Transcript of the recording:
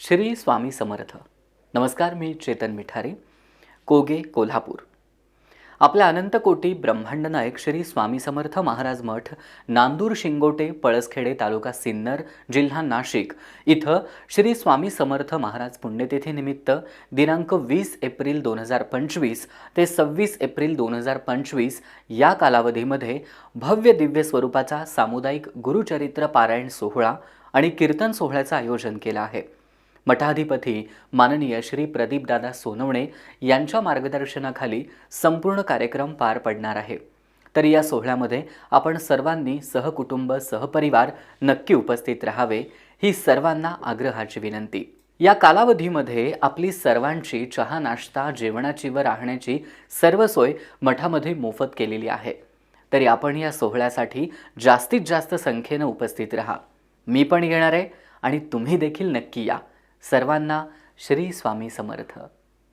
श्री स्वामी समर्थ. नमस्कार, मी चेतन मिठारे, कोगे, कोल्हापूर. आपल्या अनंतकोटी ब्रह्मांड नायक श्री स्वामी समर्थ महाराज मठ, नांदूर शिंगोटे, पळसखेडे, तालुका सिन्नर, जिल्हा नाशिक इथं श्री स्वामी समर्थ महाराज पुण्यतिथीनिमित्त दिनांक 20 एप्रिल 2025 ते 26 एप्रिल 2025 या कालावधीमध्ये भव्य दिव्य स्वरूपाचा सामुदायिक गुरुचरित्र पारायण सोहळा आणि कीर्तन सोहळ्याचं आयोजन केलं आहे. मठाधिपती माननीय श्री प्रदीपदादा सोनवणे यांच्या मार्गदर्शनाखाली संपूर्ण कार्यक्रम पार पडणार आहे. तर या सोहळ्यामध्ये आपण सर्वांनी सहकुटुंब सहपरिवार नक्की उपस्थित राहावे ही सर्वांना आग्रहाची विनंती. या कालावधीमध्ये आपली सर्वांची चहा नाश्ता जेवणाची व राहण्याची सर्व सोय मठामध्ये मोफत केलेली आहे. तरी आपण या सोहळ्यासाठी जास्तीत जास्त संख्येने उपस्थित राहा. मी पण येणार आहे आणि तुम्ही देखील नक्की या. सर्वांना श्री स्वामी समर्थ.